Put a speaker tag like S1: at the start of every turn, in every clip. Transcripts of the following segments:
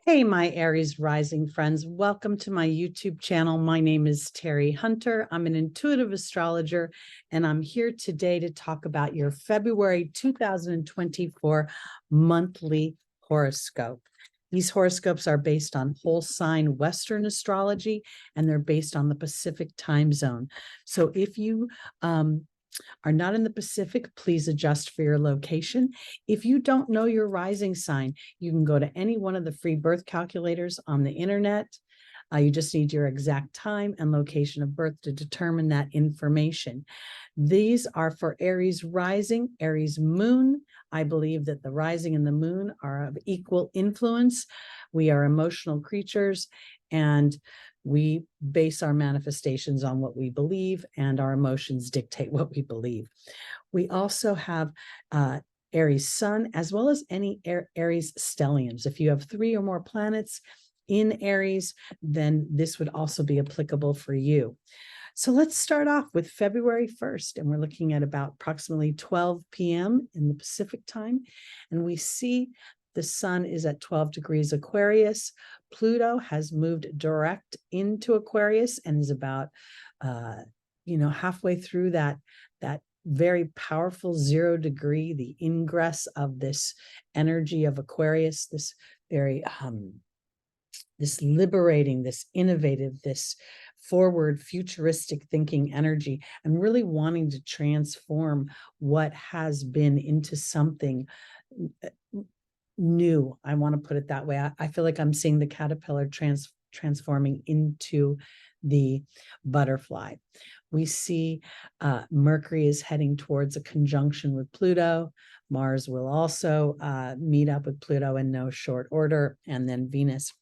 S1: Hey, my Aries rising friends. Welcome to my YouTube channel. My name is Teri Hunter. I'm an intuitive astrologer, and I'm here today to talk about your February 2024 monthly horoscope. These horoscopes are based on whole sign Western astrology, and they're based on the Pacific time zone. So if you are not in the Pacific, please adjust for your location. If you don't know your rising sign, you can go to any one of the free birth calculators on the internet. You just need your exact time and location of birth to determine that information. These are for Aries rising, Aries moon. I believe that the rising and the moon are of equal influence. We are emotional creatures, and we base our manifestations on what we believe, and our emotions dictate what we believe. We also have Aries sun, as well as any Aries stelliums. If you have 3 or more planets in Aries, then this would also be applicable for you. So let's start off with February 1st, and we're looking at about approximately 12 p.m. in the Pacific time, and we see the sun is at 12 degrees Aquarius. Pluto has moved direct into Aquarius and is about, halfway through that very powerful 0 degree, the ingress of this energy of Aquarius, this very, this liberating, this innovative, this forward futuristic thinking energy, and really wanting to transform what has been into something new. I want to put it that way. I feel like I'm seeing the caterpillar transforming into the butterfly. We see Mercury is heading towards a conjunction with Pluto. Mars will also meet up with Pluto in no short order, and then Venus.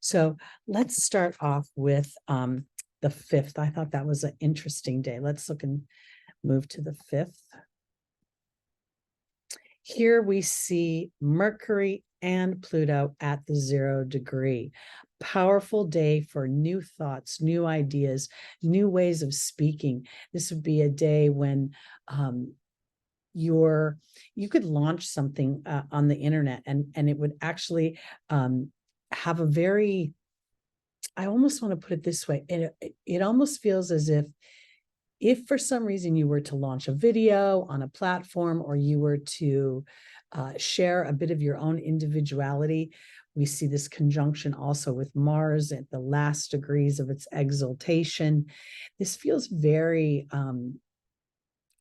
S1: So let's start off with the 5th. I thought that was an interesting day. Let's look and move to the 5th. Here we see Mercury and Pluto at the 0 degree. Powerful day for new thoughts, new ideas, new ways of speaking. This would be a day when you could launch something on the internet, and it would actually have a very, I almost want to put it this way, it almost feels as if for some reason you were to launch a video on a platform, or you were to share a bit of your own individuality. We see this conjunction also with Mars at the last degrees of its exaltation. This feels very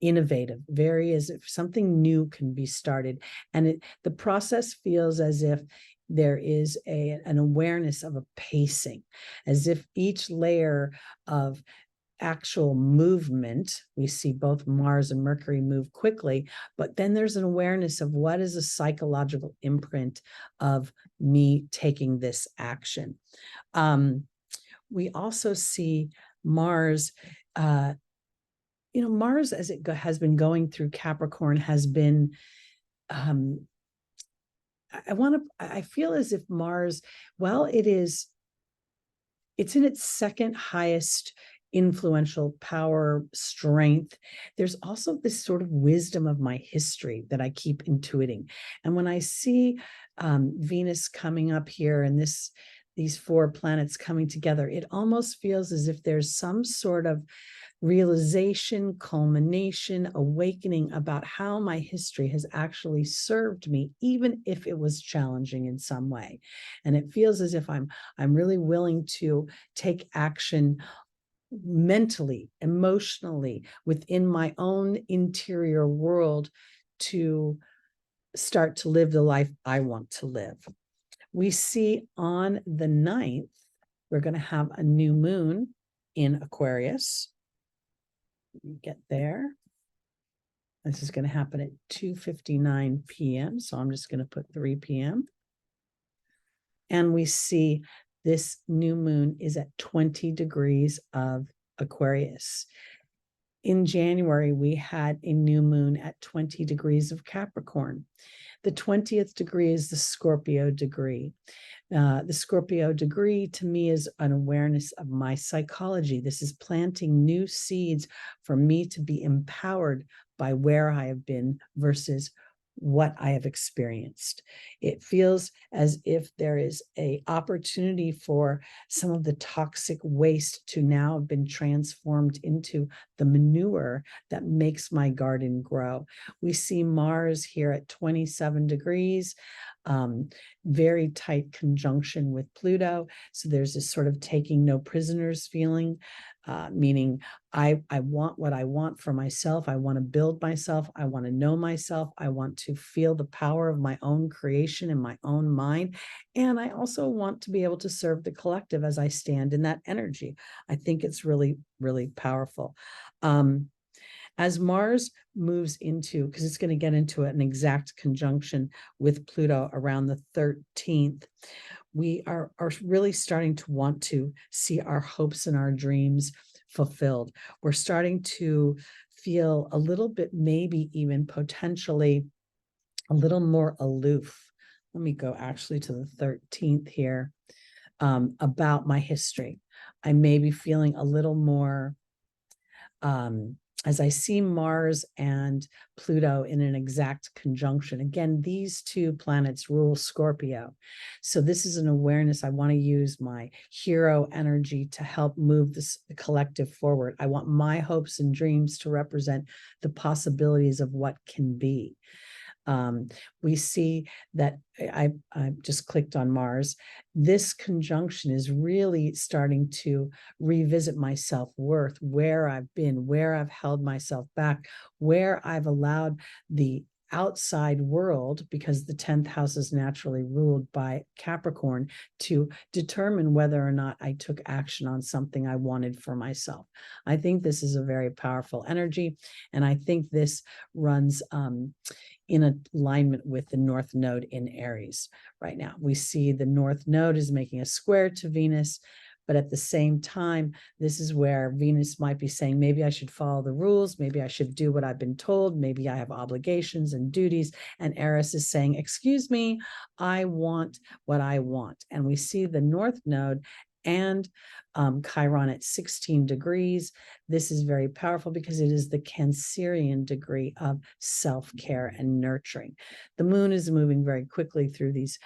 S1: innovative, very as if something new can be started. And the process feels as if there is an awareness of a pacing, as if each layer of actual movement, we see both Mars and Mercury move quickly, but then there's an awareness of what is a psychological imprint of me taking this action. We also see Mars, Mars, as it has been going through Capricorn, has been, I feel as if Mars, well, it's in its second highest influential power, strength. There's also this sort of wisdom of my history that I keep intuiting. And when I see Venus coming up here and these 4 planets coming together, it almost feels as if there's some sort of realization, culmination, awakening about how my history has actually served me, even if it was challenging in some way. And it feels as if I'm really willing to take action mentally, emotionally, within my own interior world to start to live the life I want to live. We see on the 9th, we're going to have a new moon in Aquarius. Get there. This is going to happen at 2:59 p.m. So I'm just going to put 3 p.m. And we see this new moon is at 20 degrees of Aquarius. In January, we had a new moon at 20 degrees of Capricorn. The 20th degree is the Scorpio degree. The Scorpio degree to me is an awareness of my psychology. This is planting new seeds for me to be empowered by where I have been versus what I have experienced. It feels as if there is an opportunity for some of the toxic waste to now have been transformed into the manure that makes my garden grow. We see Mars here at 27 degrees, very tight conjunction with Pluto. So there's this sort of taking no prisoners feeling, meaning I want what I want for myself. I want to build myself. I want to know myself. I want to feel the power of my own creation in my own mind. And I also want to be able to serve the collective as I stand in that energy. I think it's really, really powerful. As Mars moves into, because it's going to get into an exact conjunction with Pluto around the 13th, we are really starting to want to see our hopes and our dreams fulfilled. We're starting to feel a little bit, maybe even potentially a little more aloof. Let me go actually to the 13th here, about my history. I may be feeling a little more, as I see Mars and Pluto in an exact conjunction. Again, these two planets rule Scorpio. So this is an awareness. I want to use my hero energy to help move the collective forward. I want my hopes and dreams to represent the possibilities of what can be. We see that I just clicked on Mars. This conjunction is really starting to revisit my self-worth, where I've been, where I've held myself back, where I've allowed the outside world, because the 10th house is naturally ruled by Capricorn, to determine whether or not I took action on something I wanted for myself. I think this is a very powerful energy, and I think this runs in alignment with the North Node in Aries right now. We see the North Node is making a square to Venus, but at the same time, this is where Venus might be saying, maybe I should follow the rules, maybe I should do what I've been told, maybe I have obligations and duties, and Aries is saying, excuse me, I want what I want. And we see the North Node and Chiron at 16 degrees. This is very powerful because it is the Cancerian degree of self-care and nurturing. The moon is moving very quickly through these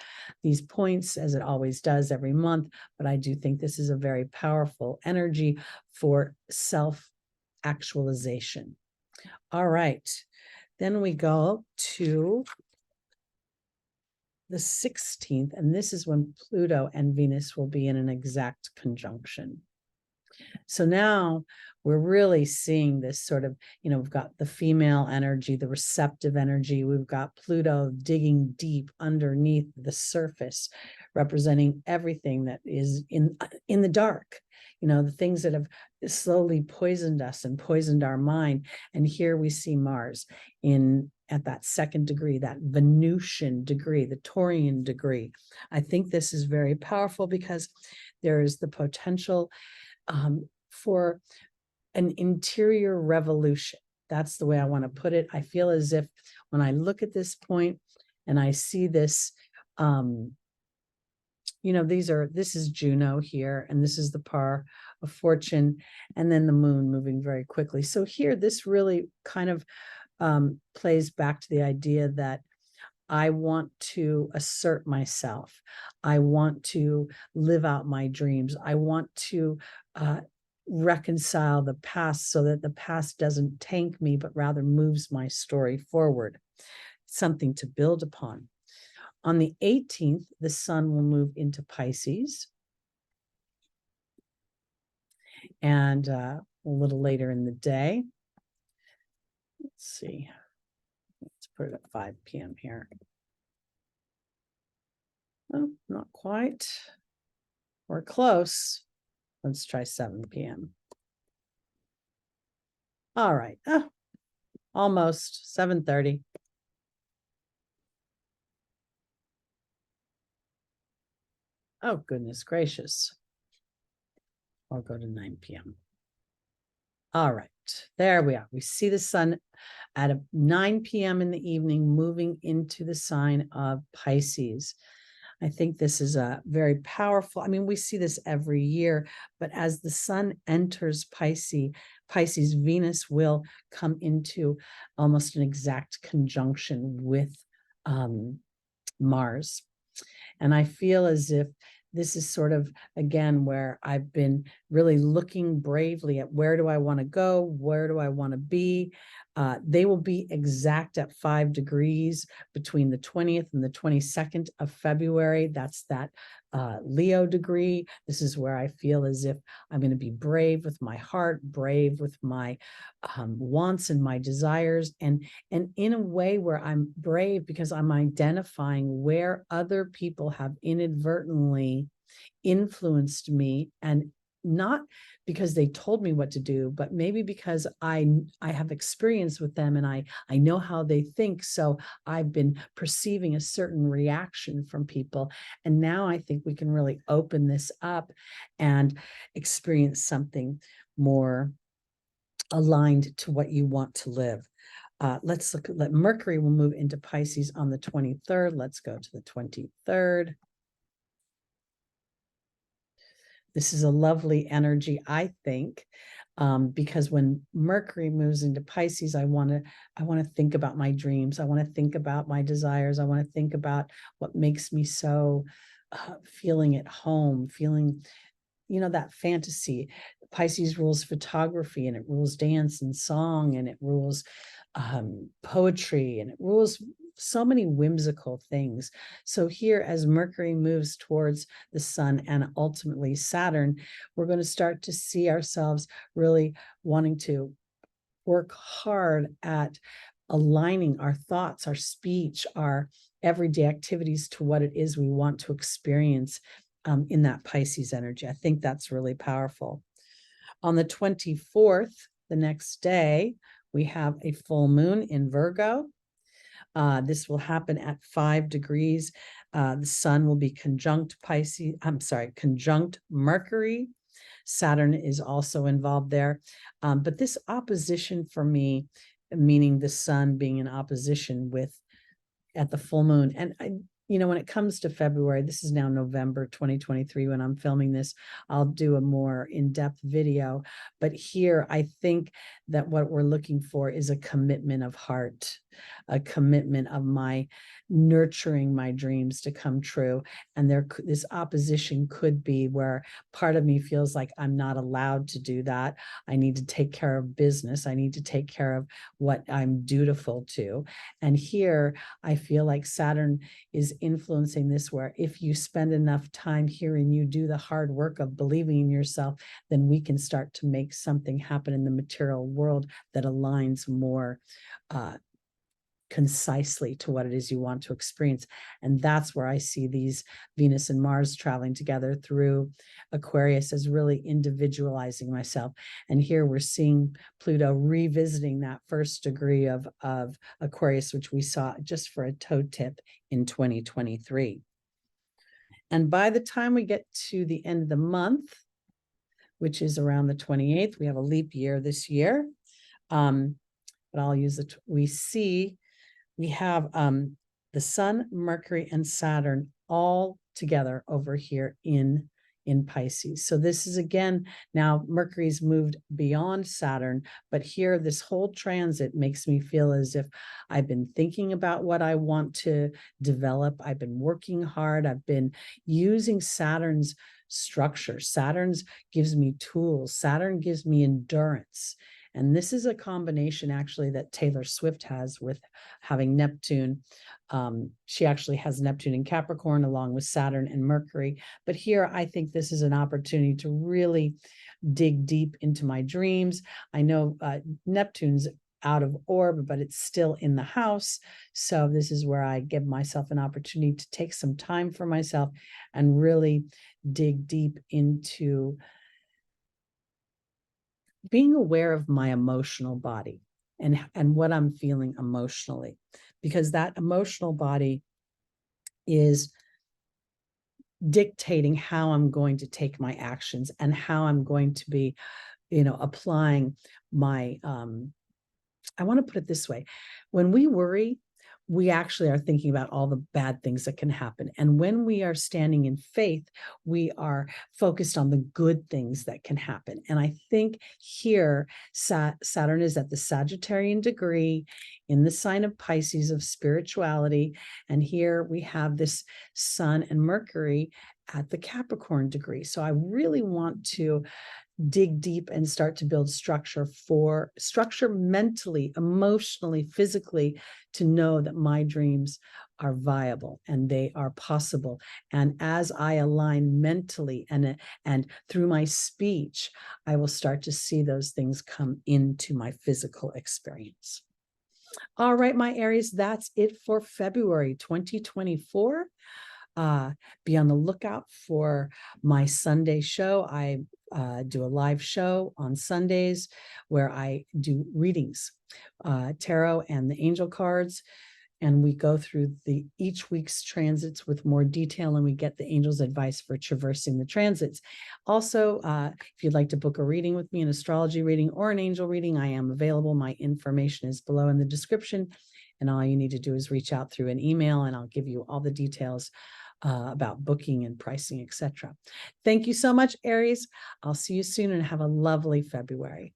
S1: points, as it always does every month, but I do think this is a very powerful energy for self-actualization. All right, then we go to the 16th, and this is when Pluto and Venus will be in an exact conjunction. So now we're really seeing this sort of, we've got the female energy, the receptive energy. We've got Pluto digging deep underneath the surface, representing everything that is in the dark, the things that have slowly poisoned us and poisoned our mind. And here we see Mars at that second degree, that Venusian degree, the Taurian degree. I think this is very powerful because there is the potential for an interior revolution. That's the way I want to put it. I feel as if when I look at this point and I see this, this is Juno here, and this is the par of fortune, and then the moon moving very quickly. So here, this really kind of plays back to the idea that I want to assert myself. I want to live out my dreams. I want to reconcile the past so that the past doesn't tank me, but rather moves my story forward. Something to build upon. On the 18th, the sun will move into Pisces. And a little later in the day, let's see, let's put it at 5 p.m. here. Oh, not quite. We're close. Let's try 7 p.m. All right. Almost 7:30. Oh, goodness gracious. I'll go to 9 p.m. All right. There we are. We see the sun at 9 p.m. in the evening moving into the sign of Pisces. I think this is a very powerful, we see this every year, but as the sun enters Pisces, Pisces, Venus will come into almost an exact conjunction with Mars. And I feel as if this is sort of, again, where I've been really looking bravely at where do I want to go? Where do I want to be? They will be exact at 5 degrees between the 20th and the 22nd of February. That's that Leo degree. This is where I feel as if I'm going to be brave with my heart, brave with my wants and my desires, and in a way where I'm brave because I'm identifying where other people have inadvertently influenced me, and not because they told me what to do, but maybe because I have experience with them and I know how they think. So I've been perceiving a certain reaction from people. And now I think we can really open this up and experience something more aligned to what you want to live. Let's look at, Mercury will move into Pisces on the 23rd. Let's go to the 23rd. This is a lovely energy, I think, because when Mercury moves into Pisces, I want to think about my dreams. I want to think about my desires. I want to think about what makes me so feeling at home, feeling, that fantasy. Pisces rules photography, and it rules dance and song, and it rules poetry, and it rules so many whimsical things. So here, as Mercury moves towards the sun and ultimately Saturn, we're going to start to see ourselves really wanting to work hard at aligning our thoughts, our speech, our everyday activities to what it is we want to experience in that Pisces energy. I think that's really powerful. On the 24th, the next day, we have a full moon in Virgo. This will happen at 5 degrees. The sun will be conjunct conjunct Mercury. Saturn is also involved there. But this opposition for me, meaning the sun being in opposition at the full moon. And when it comes to February, this is now November 2023 when I'm filming this, I'll do a more in-depth video. But here, I think that what we're looking for is a commitment of heart, a commitment of my nurturing my dreams to come true. And this opposition could be where part of me feels like I'm not allowed to do that. I need to take care of business. I need to take care of what I'm dutiful to. And here, I feel like Saturn is influencing this, where if you spend enough time here and you do the hard work of believing in yourself, then we can start to make something happen in the material world that aligns more concisely to what it is you want to experience. And that's where I see these Venus and Mars traveling together through Aquarius as really individualizing myself. And here we're seeing Pluto revisiting that first degree of Aquarius, which we saw just for a toe tip in 2023. And by the time we get to the end of the month, which is around the 28th, we have a leap year this year. But I'll use it. We have the sun, Mercury, and Saturn all together over here in Pisces. So this is, again, now Mercury's moved beyond Saturn, but here this whole transit makes me feel as if I've been thinking about what I want to develop. I've been working hard. I've been using Saturn's structure. Saturn's gives me tools. Saturn gives me endurance. And this is a combination actually that Taylor Swift has with having Neptune. She actually has Neptune in Capricorn along with Saturn and Mercury. But here, I think this is an opportunity to really dig deep into my dreams. I know Neptune's out of orb, but it's still in the house. So this is where I give myself an opportunity to take some time for myself and really dig deep into being aware of my emotional body and what I'm feeling emotionally, because that emotional body is dictating how I'm going to take my actions and how I'm going to be, applying my, I want to put it this way. When we worry, we actually are thinking about all the bad things that can happen. And when we are standing in faith, we are focused on the good things that can happen. And I think here, Saturn is at the Sagittarian degree in the sign of Pisces of spirituality. And here we have this Sun and Mercury at the Capricorn degree. So I really want to dig deep and start to build structure mentally, emotionally, physically, to know that my dreams are viable and they are possible. And as I align mentally and through my speech, I will start to see those things come into my physical experience. All right, my Aries, that's it for February 2024. Be on the lookout for my Sunday show. I do a live show on Sundays where I do readings, tarot and the angel cards. And we go through each week's transits with more detail, and we get the angel's advice for traversing the transits. Also, if you'd like to book a reading with me, an astrology reading or an angel reading, I am available. My information is below in the description. And all you need to do is reach out through an email, and I'll give you all the details about booking and pricing, etc. Thank you so much, Aries. I'll see you soon, and have a lovely February.